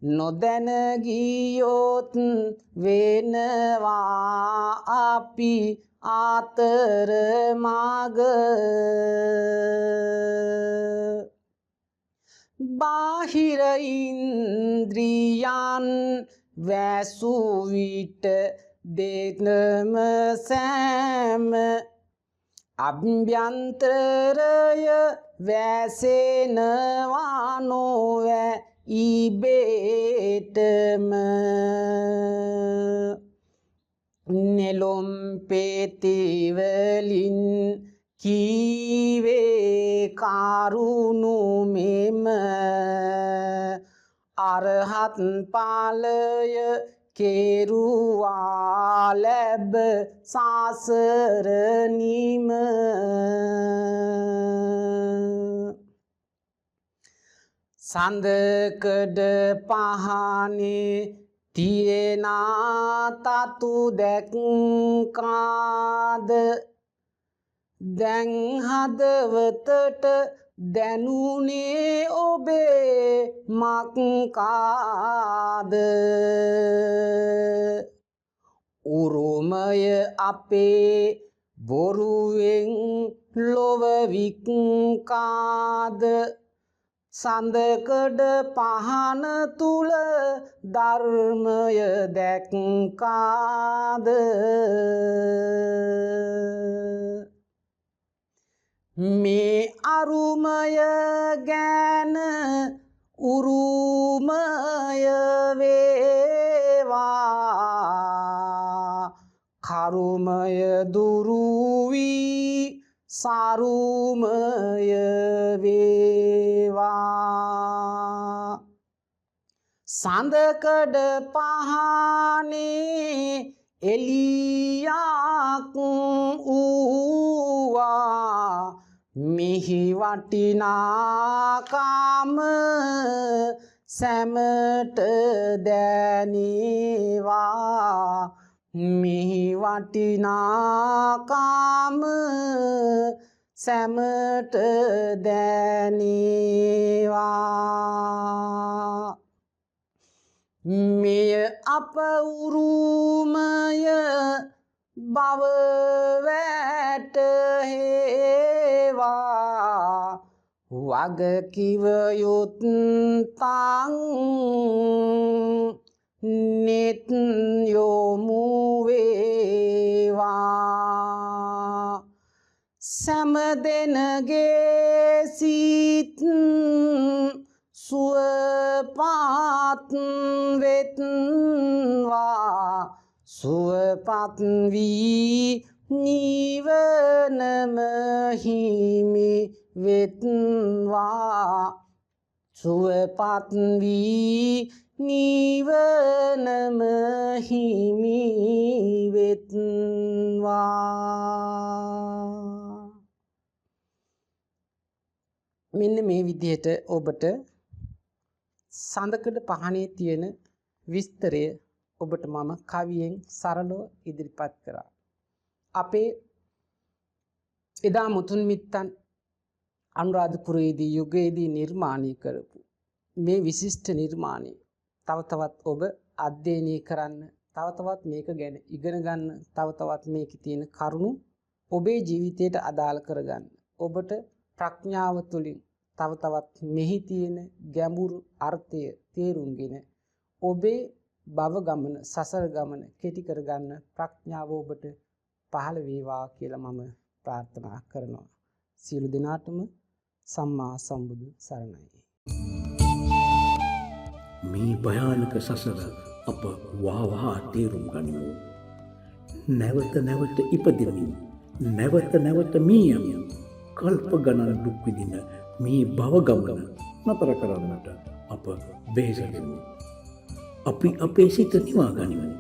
නොදැන ගියොත් වෙනවා අපි ආතරමග බාහිර ඉන්ද්‍රියන් වැසූ විට දෙනම සෑම අභ්‍යන්තරය වැසෙනවා නොවැ ඉබේටම නෙළුම් පෙතිවලින් කීවේ කරුණු මෙම අරහත් ඵලය කෙරුවා ලැබ සාසරනිම සඳකඩ පහනේ තියෙනා තතු දැක්කාද දැන් හදවතට දැනුනේ ඔබේ මක්කාද උරුමය අපේ බොරුවෙන් ලොව වික්කාද සඳකඩ පහන තුල ධර්මය දැක්කාද මේ අරුමය ගැන උරුමය වේවා කරුමය දුරු වී සරුමය වේවා සඳකඩ පහනේ එලියක් වූවා මිහි වටිනාකම සැමට දැනේවා මිහි වටිනාකම සැමට දැනේවා මෙය අප උරුමය බව වැටහෙවා වගකිව යුත්තං නෙත් යොමු වේවා සෑම දෙනගේ සිත් සුවපත් වෙත්වා සුවපත් වී නිවනම හිමි වෙත්වා සුවපත් වී නිවනම හිමි වෙත්වා මෙන්න මේ විදිහට ඔබට සඳකඩ පහනේ තියෙන විස්තරය ඔබට මම කවියෙන් සරලව ඉදිරිපත් කරා. අපේ එදා මුතුන් මිත්තන් අනුරාධපුරයේදී යුගයේදී නිර්මාණය කරපු මේ විශිෂ්ට නිර්මාණය තව තවත් ඔබ අධ්‍යයනය කරන්න, තව තවත් මේක ගැන ඉගෙන ගන්න, තව තවත් මේකේ තියෙන කරුණු ඔබේ ජීවිතයට අදාළ කරගන්න. ඔබට ප්‍රඥාව තුළින් තව තවත් මෙහි තියෙන ගැඹුරු අර්ථය තේරුම්ගෙන ඔබේ භව ගමන සසර ගමන කෙටි කරගන්න ප්‍රඥාව ඔබට පහළ වේවා කියලා මම ප්‍රාර්ථනා කරනවා. සියලු දෙනාටම සම්මා සම්බුදු සරණයි. මේ භයානක සසර අප වාවා තේරුම් ගනිමු. නැවත නැවත ඉපදෙමින් නැවත නැවත මිය යමින් කල්ප ගණන් දුක් විඳින මේ භව ගමන නතර කරන්නට අප වෙහෙසෙමු. අපි අපේ සිත නිවා ගනිමු.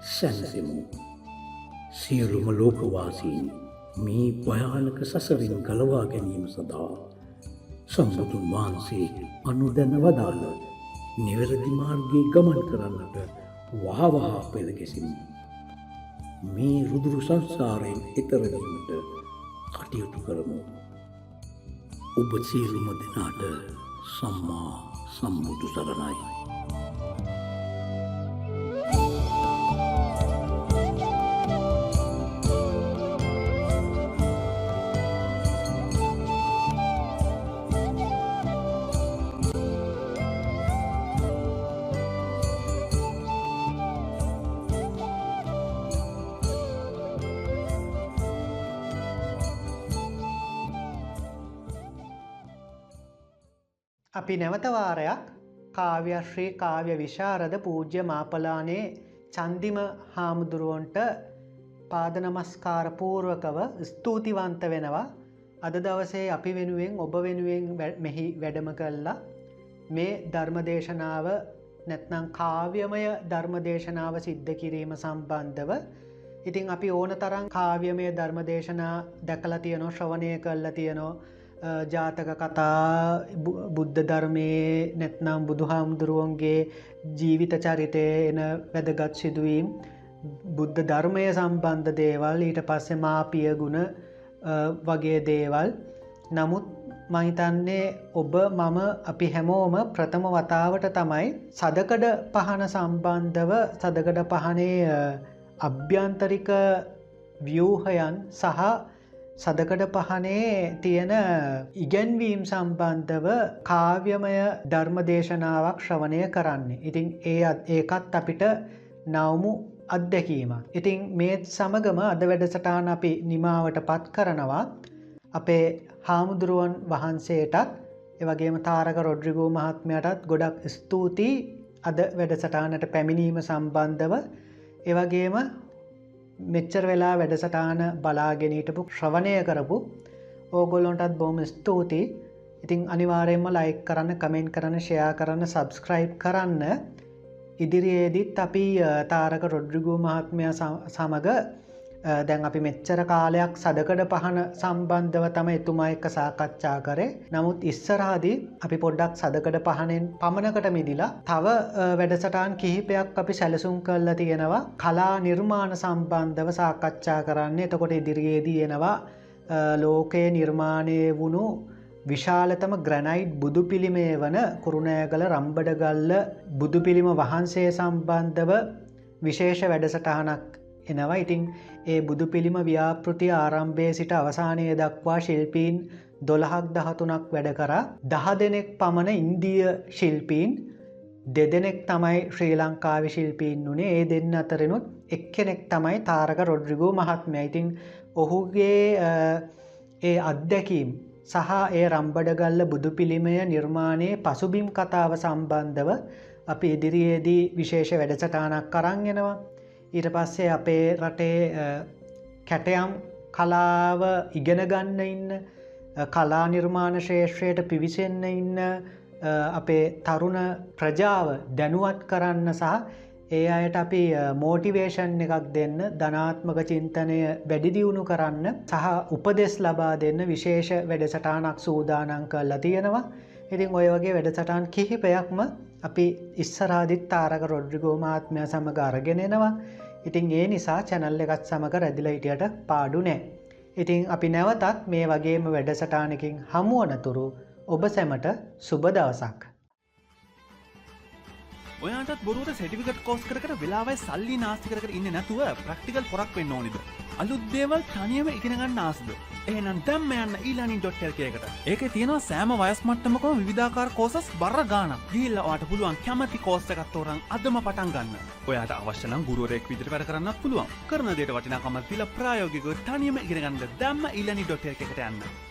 සැනසෙමු. සියලුම ලෝකවාසීන් මේ භයානක සසරින් ගලවා ගැනීම සඳහා සම්බුදුන් වහන්සේ අනුදැන වදාළ නිවැරදි මාර්ගයේ ගමන් කරන්නට වහවහ පෙළ ගැසෙමු. මේ රුදුරු සංසාරයෙන් එතර වීමට කටයුතු කරමු. ඔබ සියලුම දෙනාට සම්මා සම්බුදු සරණයි. අපි නැවත වාරයක් කාව්‍යශ්‍රී කාව්‍ය විශාරද පූජ්‍ය මාපලානේ චන්දිම හාමුදුරුවන්ට පාද නමස්කාර පූර්වකව ස්තුතිවන්ත වෙනවා. අද දවසේ අපි වෙනුවෙන් ඔබ වෙනුවෙන් මෙහි වැඩම කළා මේ ධර්ම දේශනාව නැත්නම් කාව්‍යමය ධර්මදේශනාව සිද්ධ කිරීම සම්බන්ධව ඉතින් අපි ඕන තරම් කාව්‍යමය ධර්මදේශනා දැකලා තියෙනවා, ශ්‍රවණය කරලා තියෙනවා. ජාතක කතා, බුද්ධ ධර්මයේ නැත්නම් බුදුහාමුදුරුවන්ගේ ජීවිත චරිතයේ එන වැදගත් සිදුවීම්, බුද්ධ ධර්මය සම්බන්ධ දේවල්, ඊට පස්සේ මාපිය ගුණ වගේ දේවල්. නමුත් මම හිතන්නේ ඔබ මම අපි හැමෝම ප්‍රථම වතාවට තමයි සදකඩ පහන සම්බන්ධව සදකඩ පහනේ අභ්‍යන්තරික ව්‍යූහයන් සහ සදකඩ පහනේ තියෙන ඉගැන්වීම් සම්බන්ධව කාව්‍යමය ධර්මදේශනාවක් ශ්‍රවණය කරන්නේ. ඉතින් ඒකත් අපිට නවමු අත්දැකීමක්. ඉතින් මේ සමගම අද වැඩසටහන අපි නිමාවට පත් කරනවා. අපේ හාමුදුරුවන් වහන්සේටත් එවැගේම තාරක රොඩ්රිගෝ මහත්මයාටත් ගොඩක් ස්තුතියි අද වැඩසටහනට පැමිණීම සම්බන්ධව. එවැගේම මෙච්චර වෙලා වැඩසටහන බලාගෙන හිටපු ශ්‍රවණය කරපු ඕගොල්ලොන්ටත් බොහොම ස්තුතියි. ඉතින් අනිවාර්යයෙන්ම ලයික් කරන්න, කමෙන්ට් කරන්න, ෂෙයා කරන්න, සබ්ස්ක්‍රයිබ් කරන්න. ඉදිරියේදීත් අපි තාරක රොඩ්රිගෝ මහත්මයා සමග දැන් අපි මෙච්චර කාලයක් සදකඩ පහන සම්බන්ධව තමයි එතුමා එක්ක සාකච්ඡා කරේ. නමුත් ඉස්සරහදී අපි පොඩ්ඩක් සදකඩ පහනෙන් පමණකට මිදිලා තව වැඩසටහන් කිහිපයක් අපි සැලසුම් කරලා තියෙනවා. කලා නිර්මාණ සම්බන්ධව සාකච්ඡා කරන්න. එතකොට ඉදිරියේදී එනවා ලෝකයේ නිර්මාණය වුණු විශාලතම ග්‍රැනයිට් බුදු පිළිමය වන කුරුණෑගල රම්බඩගල්ල බුදු පිළිම වහන්සේ සම්බන්ධව විශේෂ වැඩසටහනක් එනවා. ඉතින් ඒ බුදු පිළිම ව්‍යාපෘතිය ආරම්භයේ සිට අවසානය දක්වා ශිල්පීන් 12ක් 13ක් වැඩ කරා. 10 දෙනෙක් පමණ ඉන්දීය ශිල්පීන්, 2 දෙනෙක් තමයි ශ්‍රී ලංකාවේ ශිල්පීන් උනේ. ඒ දෙන්න අතරිනුත් එක්කෙනෙක් තමයි තාරක රොඩ්රිගෝ මහත්මයා. ඉතින් ඔහුගේ ඒ අත්දැකීම් සහ ඒ රම්බඩගල්ල බුදු පිළිමය නිර්මාණයේ පසුබිම් කතාව සම්බන්ධව අපි ඉදිරියේදී විශේෂ වැඩසටහනක් අරන් එනවා. ඊට පස්සේ අපේ රටේ කැටයම් කලාව ඉගෙන ගන්න ඉන්න, කලා නිර්මාණ ශේෂ්ත්‍රයට පිවිසෙන්න ඉන්න අපේ තරුණ ප්‍රජාව දැනුවත් කරන්න සහ ඒ අයට අපි මෝටිවේෂන් එකක් දෙන්න, ධනාත්මක චින්තනය වැඩි දියුණු කරන්න සහ උපදෙස් ලබා දෙන්න විශේෂ වැඩසටහනක් සූදානම් කරලා තියෙනවා. ඉතින් ඔය වගේ වැඩසටහන් කිහිපයක්ම අපි ඉස්සරහදිත් තාරක රොඩ්රිගෝ මහත්මයා සමග අරගෙන එනවා. ඉතින් ඒ නිසා channel එකත් සමග රැඳිලා හිටියට පාඩු නෑ. ඉතින් අපි නැවතත් මේ වගේම වැඩසටහනකින් හමු වනතුරු ඔබ සැමට සුබ දවසක්. ඔයාටත් බොරුවට සර්ටිෆිකේට් කෝස් කර කර වෙලාවයි සල්ලි නාස්ති කර කර ඉන්නේ නැතුව ප්‍රැක්ටිකල් පොරක් වෙන්න ඕනිද? අලුත් දේවල් තනියම ඉගෙන ගන්න ආසද? එහෙනම් දැම්ම යන්න e-learning.lk එකට. ඒකේ තියෙනවා සෑම වයස් මට්ටමකම විවිධාකාර කෝසස් බර ගාණක්. ගිහිල්ලා ඔයාට පුළුවන් කැමති කෝස් එකක් තෝරන් අදම පටන් ගන්න. ඔයාට අවශ්‍ය නම් ගුරුවරයෙක් විදිහට වැඩ කරන්නත් පුළුවන්. කරන දේට වටිනාකමක් දීලා ප්‍රායෝගිකව තනියම ඉගෙන ගන්න දැම්ම e-learning.lk එකට යන්න.